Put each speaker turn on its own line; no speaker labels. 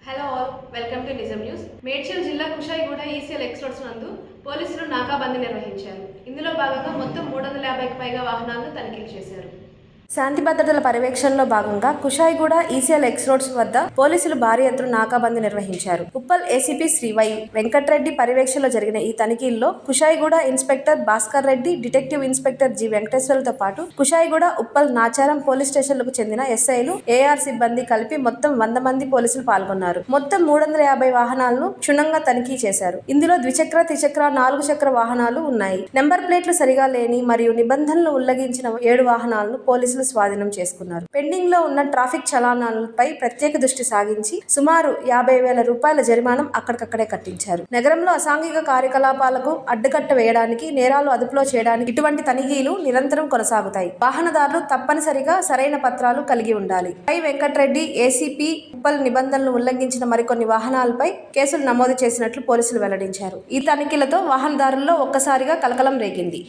Hello all, welcome to నిజం news. Medchal జిల్లా Kushaiguda ECL X roads నందు పోలీసులు నాకాబందీ నిర్వహించారు. ఇందులో భాగంగా మొత్తం 350కి పైగా వాహనాలను తనిఖీలు చేశారు.
శాంతి భద్రతల పర్యవేక్షణలో భాగంగా కుషాయిగూడ ఈసీఎల్ ఎక్స్ రోడ్స్ వద్ద పోలీసులు భారీ ఎత్తున నాకాబందీ నిర్వహించారు. ఉప్పల్ ఏసీపీ శ్రీ వై వెంకట్రెడ్డి పర్యవేక్షణలో జరిగిన ఈ తనిఖీల్లో Kushaiguda inspector Bhaskar Reddy, detective inspector G వెంకటేశ్వర్లతో పాటు కుషాయిగూడ, ఉప్పల్, నాచారం పోలీస్ స్టేషన్లకు చెందిన ఎస్ఐలు, ఏఆర్ సిబ్బంది కలిపి మొత్తం 100 మంది పోలీసులు పాల్గొన్నారు. మొత్తం 350 వాహనాలను క్షుణ్ణంగా తనిఖీ చేశారు. ఇందులో ద్విచక్ర, త్రిచక్ర, 4 చక్ర వాహనాలు ఉన్నాయి. నెంబర్ ప్లేట్లు సరిగా లేని మరియు నిబంధనలు ఉల్లంఘించిన 7 వాహనాలను పోలీసులు స్వాధీనం చేసుకున్నారు. పెండింగ్ లో ఉన్న ట్రాఫిక్ చలానాలపై ప్రత్యేక దృష్టి సాగించి సుమారు 50,000 రూపాయల జరిమానం అక్కడికక్కడే కట్టించారు. నగరంలో అసాంఘిక కార్యకలాపాలకు అడ్డుకట్ట వేయడానికి, నేరాలు అదుపులో చేయడానికి ఇటువంటి తనిఖీలు నిరంతరం కొనసాగుతాయి. వాహనదారులు తప్పనిసరిగా సరైన పత్రాలు కలిగి ఉండాలి. వై వెంకట్రెడ్డి ఏసీపీ ఉప్పల్ నిబంధనలు ఉల్లంఘించిన మరికొన్ని వాహనాలపై కేసులు నమోదు చేసినట్లు పోలీసులు వెల్లడించారు. ఈ తనిఖీలతో వాహనదారుల్లో ఒక్కసారిగా కలకలం రేగింది.